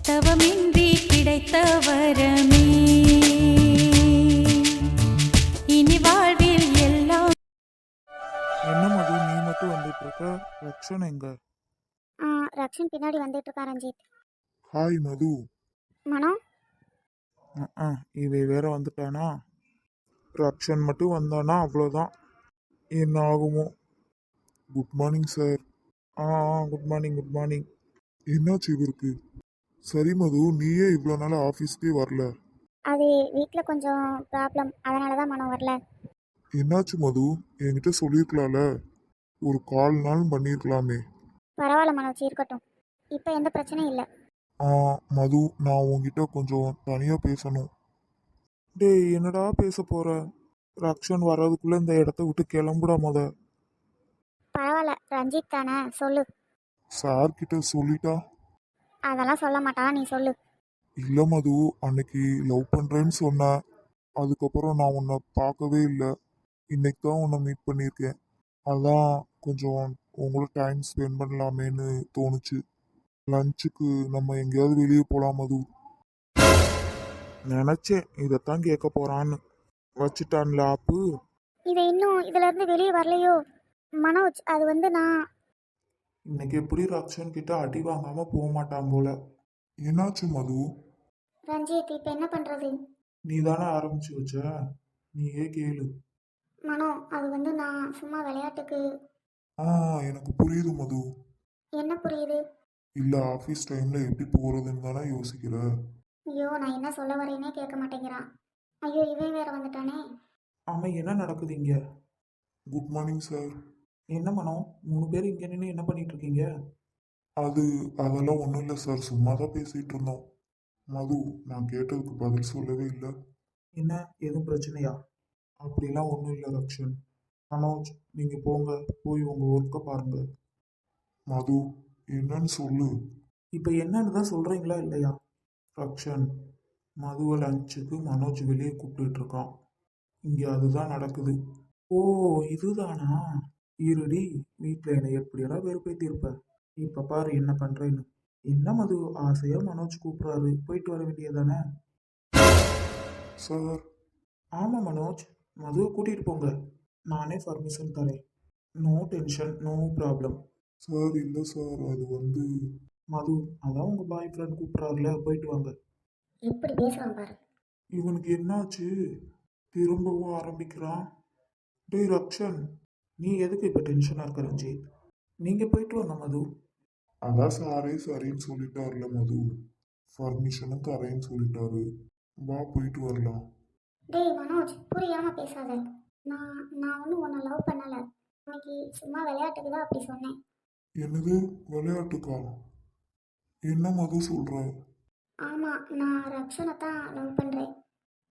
தவமின்றி கிடைத்த வரமே இனி வாழ்வில் எல்லாம். என்ன மது நீ மட்டும் வந்துட்டு இருக்க? ரக்ஷன் எங்க? ரக்ஷன் பின்னாடி வந்துட்டு இருக்கா ரஞ்சித். ஹாய் மது. மனோ இவை வேற வந்துட்டானா? ரக்ஷன் மட்டும் வந்தானா அவ்வளோதான், என்ன ஆகுமோ. Good morning sir. Good morning good morning. என்னாச்சு இவருக்கு? சரி மது, நீயே இவ்வளோ நாள் ஆஃபீஸ்க்கே வரல. அது வீட்டில் கொஞ்சம் ப்ராப்ளம், அதனால தான் மனோ வரல. என்னாச்சு மது? என்கிட்ட சொல்லியிருக்கலாம்ல, ஒரு கால் நாள் பண்ணியிருக்கலாமே. பரவாயில்ல மனோஜ், இருக்கட்டும். இப்போ எந்த பிரச்சனையும் இல்லை. மது, நான் உங்ககிட்ட கொஞ்சம் தனியாக பேசணும். டேய், என்னடா பேச போற? ரக்ஷன் வர்றதுக்குள்ள இந்த இடத்த விட்டு கிளம்புடா முத. பரவாயில்ல, ரஞ்சித் தானே, சொல்லு. சார் கிட்ட சொல்லிட்டா? அதெல்லாம் சொல்ல மாட்டா, நீ சொல்லு. இல்லை மது, அன்னைக்கு லவ் பண்ணுறேன்னு சொன்னேன். அதுக்கப்புறம் நான் உன்னை பார்க்கவே இல்லை. இன்னைக்கு தான் உன்னை மீட் பண்ணியிருக்கேன். அதான் கொஞ்சம் உங்களோட டைம் ஸ்பெண்ட் பண்ணலாமேன்னு தோணுச்சு. லஞ்சுக்கு நம்ம எங்கேயாவது வெளியே போகலாம் மது. நினச்சேன் இதைத்தான் கேட்க போகிறான்னு. வச்சுட்டான்ல ஆப்பு. இதை இன்னும் இதுல இருந்து வெளியே வரலையோ மனோஜ்? அது வந்து நான் இன்னைக்கு எப்படி ரக்ஷன் கிட்ட அடி வாங்காம போக மாட்டான் போல. என்னாச்சு மது? ரஞ்சித், இப்போ என்ன பண்ணுறது? நீ தானே ஆரம்பிச்சு வச்ச, நீயே கேளு. மனோ, அது வந்து நான் சும்மா விளையாட்டுக்கு. எனக்கு புரியுது மது. என்ன புரியுது? இல்லை, ஆஃபீஸ் டைமில் எப்படி போகிறதுன்னு தானே யோசிக்கிற. ஐயோ, நான் என்ன சொல்ல வரேனே கேட்க மாட்டேங்கிறான். ஐயோ, இவன் வேற வந்துட்டானே. ஆமாம், என்ன நடக்குது இங்க? Good morning sir. என்ன மனோ, 3 பேர் இங்கே நின்று என்ன பண்ணிட்டு இருக்கீங்க? அதெல்லாம் ஒன்றும் இல்லை சார், சும்மா தான் பேசிகிட்டு இருந்தோம். மது, நான் கேட்டதுக்கு பதில் சொல்லவே இல்லை. என்ன, எதுவும் பிரச்சனையா? அப்படிலாம் ஒன்றும் இல்லை ரக்ஷன். மனோஜ், நீங்கள் போங்க, போய் உங்கள் ஒர்க்கை பாருங்க. மது, என்னன்னு சொல்லு. இப்போ என்னன்னு தான் சொல்கிறீங்களா இல்லையா? ரக்ஷன், மதுவை லஞ்சுக்கு மனோஜ் வெளியே கூப்பிட்டு இருக்கான். இங்கே அதுதான் நடக்குது. ஓ, இதுதானா? இருடி, வீட்டில் என்னை எப்படியெல்லாம் வெறுப்பேற்றிருப்ப. இப்போ பாரு என்ன பண்ணுறேன்னு. என்ன மது, ஆசையாக மனோஜ் கூப்பிட்றாரு, போயிட்டு வர வேண்டியதானே? சார். ஆமாம் மனோஜ், மதுவை கூட்டிகிட்டு போங்க, நானே பர்மிஷன் தரேன். No tension, no problem. Sir இல்லை சார், அது வந்து மது, அதான் உங்கள் பாய் ஃப்ரெண்ட் கூப்பிட்றாருல, போயிட்டு வாங்க. எப்படி பேசுறான் பாரு. இவனுக்கு என்னாச்சு? திரும்பவும் ஆரம்பிக்கிறான். டேய் ரக்ஷன், நீ எதுக்கு இப்போ டென்ஷனாக இருக்க ரஞ்சித்? நீங்கள் போயிட்டு வாங்க மது. அதான் சாரே சரின்னு சொல்லிட்டாருல மது, பர்மிஷனும் தரேன்னு சொல்லிட்டாரு. வா போயிட்டு வரலாம். டேய் மனோஜ், புரியாம பேசாத. நான் ஒன்றும் உன்னை லவ் பண்ணலை. இன்னைக்கு சும்மா விளையாட்டுக்கு தான் அப்படி சொன்னேன். என்னது விளையாட்டுக்கா? என்ன மது சொல்ற? ஆமாம், நான் ரக்ஷனை தான் லவ் பண்ணுறேன்.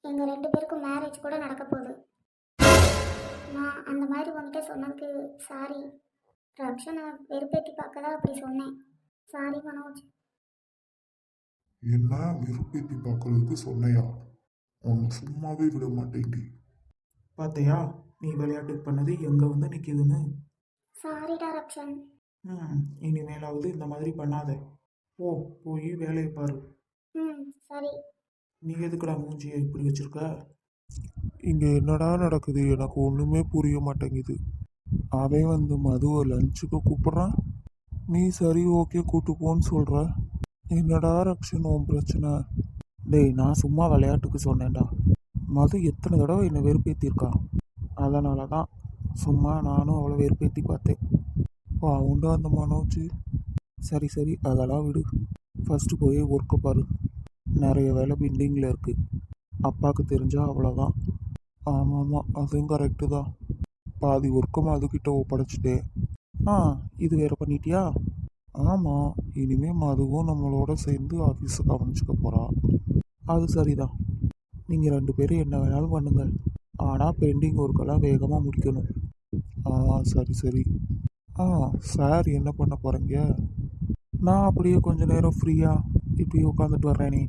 எங்கள் 2 பேருக்கும் மேரேஜ் கூட நடக்க போகுது. நான் அந்த மாதிரி உன்கிட்ட சொன்னதுக்கு சாரி. ரக்ஷனை வெறுப்பேற்றி பார்க்க தான் அப்படி சொன்னேன். சாரி மனோஜ். என்ன விருப்பத்தி பார்க்கறதுக்கு சொன்னையா? உன்னை சும்மாவே விட மாட்டேங்கி. பார்த்தையா, நீ விளையாட்டுக்கு பண்ணது எங்கே வந்து நிற்கிதுன்னு. சாரிடா ரக்ஷன். இனிமேலாவது இந்த மாதிரி பண்ணாத. போய் வேலையை பாரு. சரி. நீ எதுக்குடா மூஞ்சியை இப்படி வச்சிருக்க? இங்கே என்னடா நடக்குது, எனக்கு ஒன்றுமே புரிய மாட்டேங்குது. அவன் வந்து மதுவை லஞ்சுக்கு கூப்பிட்றான், நீ சரி ஓகே கூட்டு போன்னு சொல்கிற. என்னடா ரக்ஷன் உன் பிரச்சனை? டேய், நான் சும்மா விளையாட்டுக்கு சொன்னேன்டா. மது எத்தனை தடவை என்னை வெறுப்பேற்றிருக்கான், அதனால தான் சும்மா நானும் அவளை வெறுப்பேற்றி பார்த்தேன். உண்டா அந்த மனோஜ். சரி அதெல்லாம் விடு, ஃபஸ்ட்டு போய் ஒர்க்கை பாரு. நிறைய வேலை பெண்டிங்கில் இருக்குது, அப்பாவுக்கு தெரிஞ்சால் அவ்வளோதான். ஆமாம், அதுவும் கரெக்டு தான். பாதி ஒர்க்கும் அதுக்கிட்ட ஒப்படைச்சிட்டேன். இது வேற பண்ணிட்டியா? ஆமாம், இனிமேல் மதுவும் நம்மளோட சேர்ந்து ஆஃபீஸை கவனிச்சுக்க போகிறா. அது சரிதான், நீங்கள் 2 பேரும் என்ன வேணாலும் பண்ணுங்கள், ஆனால் பெண்டிங் ஒர்க்கெல்லாம் வேகமாக முடிக்கணும். சரி. சார் என்ன பண்ண போகிறீங்க? நான் அப்படியே கொஞ்ச நேரம் ஃப்ரீயாக இப்படியே உட்காந்துட்டு வர்றேனே.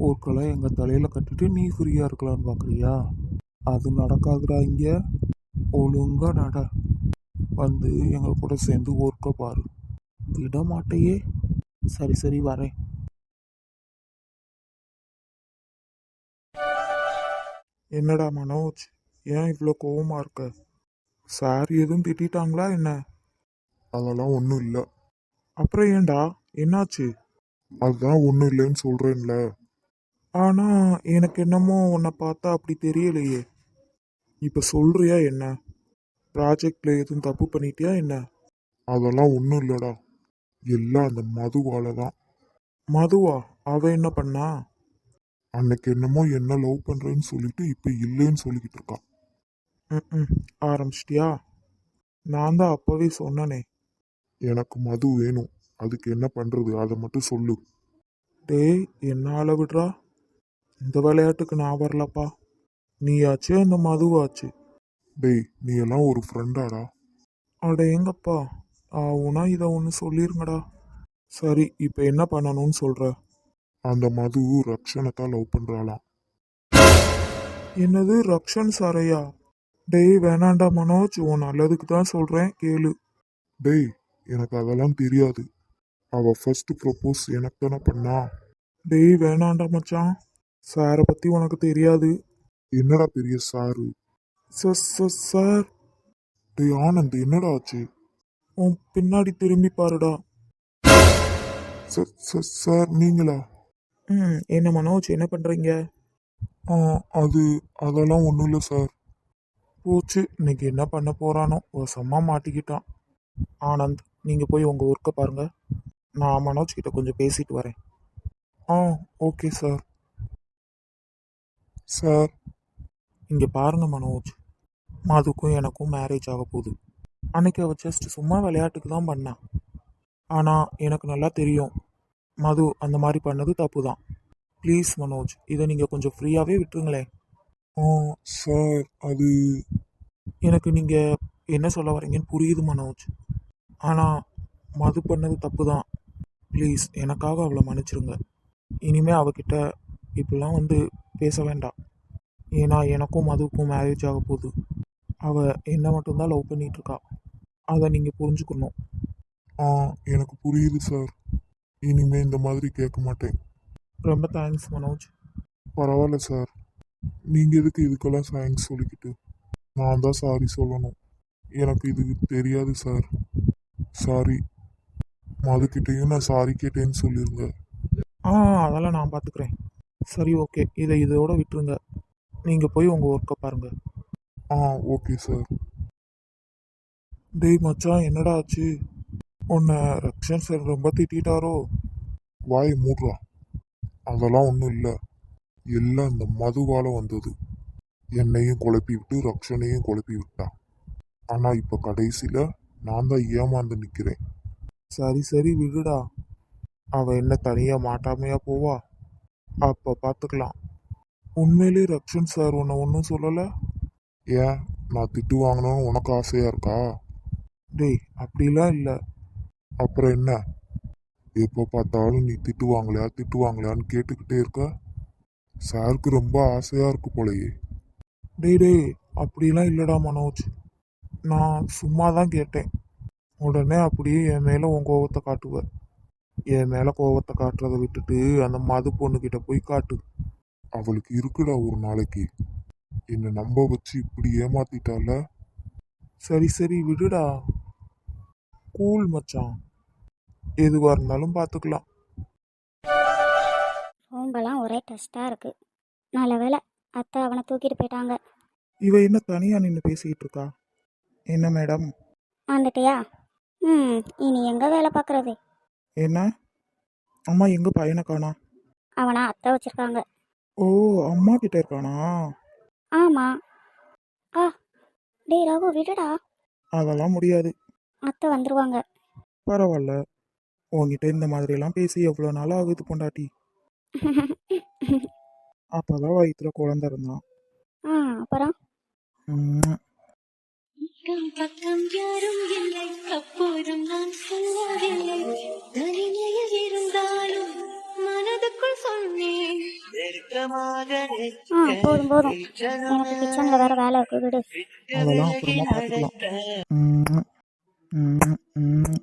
ஒர்க்கெல்லாம் எங்கள் தலையில் கட்டிட்டு நீ ஃப்ரீயாக இருக்கலான்னு பார்க்குறியா? அது நடக்காதுடா. இங்கே ஒழுங்காக நட, வந்து எங்கள் கூட சேர்ந்து ஒர்க்கை பாரு. விட மாட்டையே. சரி வரேன். என்னடா மனோஜ், ஏன் இவ்வளோ கோவமா இருக்க? சார் எதுவும் திட்டிட்டாங்களா என்ன? அதெல்லாம் ஒன்றும் இல்லை. அப்புறம் ஏன்டா, என்னாச்சு? அதுதான் ஒன்றும் இல்லைன்னு சொல்கிறேன்ல. ஆனால் எனக்கு என்னமோ உன்னை பார்த்தா அப்படி தெரியலையே. இப்போ சொல்றியா என்ன? ப்ராஜெக்ட்ல எதுவும் தப்பு பண்ணிட்டியா என்ன? அதெல்லாம் ஒன்றும் இல்லைடா, எல்லாம் அந்த மதுவால தான். மதுவா? அவ என்ன பண்ணா? அன்னைக்கு என்னமோ என்ன லவ் பண்றேன்னு சொல்லிட்டு இப்ப இல்லைன்னு சொல்லிக்கிட்டு இருக்கா. ம் ஆரம்பிச்சிட்டியா? நான் தான் அப்பவே சொன்னனே. எனக்கு மது வேணும், அதுக்கு என்ன பண்றது அதை மட்டும் சொல்லு. டேய், என்னால விடுறா. இந்த விளையாட்டுக்கு நான் வரலப்பா. நீயாச்சு அந்த மதுவாச்சு. டேய், நீ எல்லாம் ஒரு ஃப்ரெண்டாடா. அட எங்கப்பா, ஆவுனா இதை ஒன்று சொல்லிருங்கடா. சரி, இப்போ என்ன பண்ணணும்னு சொல்ற? அந்த மது ரக்ஷனைத்தான் லவ் பண்றாளாம். என்னது, ரக்ஷன் சாரையா? டேய் வேணாண்டா மனோஜ், உன் நல்லதுக்கு தான் சொல்றேன், கேளு. டேய், எனக்கு அதெல்லாம் தெரியாது. அவ ஃபர்ஸ்ட் ப்ரப்போஸ் எனக்கு தானே பண்ணா. டேய் வேணாண்டா மச்சான், சாரை பத்தி உனக்கு தெரியாது. என்னடா பெரிய சாரு? சார். டேய் ஆனந்த், என்னடா ஆச்சு? உன் பின்னாடி திரும்பி பாருடா. சார் நீங்களா? என்ன மனோஜ், என்ன பண்றீங்க? அது அதெல்லாம் ஒன்றும் இல்லை சார். போச்சு, இன்னைக்கு என்ன பண்ண போறானோ, வசமா மாட்டிக்கிட்டான். ஆனந்த், நீங்க போய் உங்க ஒர்க்கை பாருங்க. நான் மனோஜ் கிட்ட கொஞ்சம் பேசிட்டு வரேன். ஆ, ஓகே சார். சார், இங்க பாருங்க மனோஜ், மதுக்கும் எனக்கும் மேரேஜ் ஆக போகுது. அன்னைக்கு அவ ஜஸ்ட் சும்மா விளையாட்டுக்கு தான் பண்ணான். ஆனா எனக்கு நல்லா தெரியும், மது அந்த மாதிரி பண்ணது தப்பு தான். ப்ளீஸ் மனோஜ், இதை நீங்கள் கொஞ்சம் ஃப்ரீயாகவே விட்டுருங்களேன். சார் அது எனக்கு நீங்கள் என்ன சொல்ல வரீங்கன்னு புரியுது மனோஜ். ஆனால் மது பண்ணது தப்பு தான். ப்ளீஸ் எனக்காக அவளை மன்னிச்சிருங்க. இனிமே அவகிட்ட இப்படிலாம் வந்து பேச வேண்டாம். ஏன்னா எனக்கும் மதுவுக்கும் மேரேஜ் ஆக போகுது. அவள் என்னை மட்டும்தான் லவ் பண்ணிட்டு இருக்கா. அதை நீங்கள் புரிஞ்சுக்கணும். எனக்கு புரியுது சார். இனிமே இந்த மாதிரி கேட்க மாட்டேன். ரொம்ப தேங்க்ஸ் மனோஜ். பரவாயில்ல சார், நீங்கள் எதுக்கு இதுக்கெல்லாம் தேங்க்ஸ் சொல்லிக்கிட்டு? நான் தான் சாரி சொல்லணும். எனக்கு இது தெரியாது சார். சாரி. மதுக்கிட்டேயும் நான் சாரி கேட்டேன்னு சொல்லிருங்க. அதெல்லாம் நான் பார்த்துக்கிறேன். சரி ஓகே, இதை இதோட விட்டுருங்க. நீங்கள் போய் உங்கள் ஒர்க்கை பாருங்கள். Okay sir. டேய் மச்சான், என்னடா ஆச்சு? உன்னை ரக்ஷன் சார் ரொம்ப திட்டாரோ? வாய் மூடுறா. அதெல்லாம் ஒன்றும் இல்லை, எல்லாம் இந்த மதுவால வந்தது. என்னையும் குழப்பி விட்டு ரக்ஷனையும் குழப்பி விட்டான். ஆனா இப்ப கடைசியில நான் தான் ஏமாந்து நிக்கிறேன். சரி சரி விடுடா, அவ என்ன தனியா மாட்டாமையா போவா? அப்ப பாத்துக்கலாம். உண்மையிலே ரக்ஷன் சார் உன்னை ஒன்றும் சொல்லல? ஏன், நான் திட்டு வாங்கணும்னு உனக்கு ஆசையா இருக்கா? டேய் அப்படிலாம் இல்லை. அப்புறம் என்ன, எப்போ பார்த்தாலும் நீ திட்டு வாங்கலையான்னு கேட்டுக்கிட்டே இருக்க. சாருக்கு ரொம்ப ஆசையா இருக்கு போலயே. டேய் டேய், அப்படிலாம் இல்லடா மனோஜ், நான் சும்மா தான் கேட்டேன். உடனே அப்படியே என் மேலே உன் கோவத்தை காட்டுவ. என் மேலே கோவத்தை காட்டுறதை விட்டுட்டு அந்த மது பொண்ணுக்கிட்ட போய் காட்டு. அவளுக்கு இருக்குடா ஒரு நாளைக்கு. என்னை நம்ப வச்சு இப்படி ஏமாத்திட்டால. சரி சரி விடுடா, கூல் மச்சான், எதுவாக இருந்தாலும் பார்த்துக்கலாம். ரூம்பெல்லாம் ஒரே டஸ்ட்டாக இருக்குது. நல்ல வேளை அத்தை அவனை தூக்கிட்டு போயிட்டாங்க. இவ என்ன தனியாக நின்று பேசிக்கிட்டு இருக்கா? என்ன மேடம்? வந்துட்டியா? இனி எங்கே வேலை பார்க்குறது? என்ன அம்மா, எங்க பையனை காணா? அவனை அத்தை வச்சுருக்காங்க. ஓ, அம்மா கிட்ட இருக்கானா? ஆமாம். ஆ, டேய் ரகு விடுடா. அதெல்லாம் முடியாது. அத்தை வந்துருவாங்க. பரவாயில்ல, உங்ககிட்ட இந்த மாதிரியெல்லாம் பேசி எவ்வளோ நாள் ஆகுது பொண்டாட்டி? அப்பதான் வயிற்றுல குழந்தை இருந்தான். அப்புறம் ம், அக்கம் பக்கம் யாரும் இல்லை, அப்போதும் நான் சொல்லவில்லை. தனிமையில் இருந்தாலும் மனதுக்குள் சொன்னேன். போதும் போதும், எனக்கு கிச்சனில் வேற வேலை இருக்கு, விடு. அதெல்லாம் அப்புறமா பார்த்துக்கலாம். ம், ம், ம்.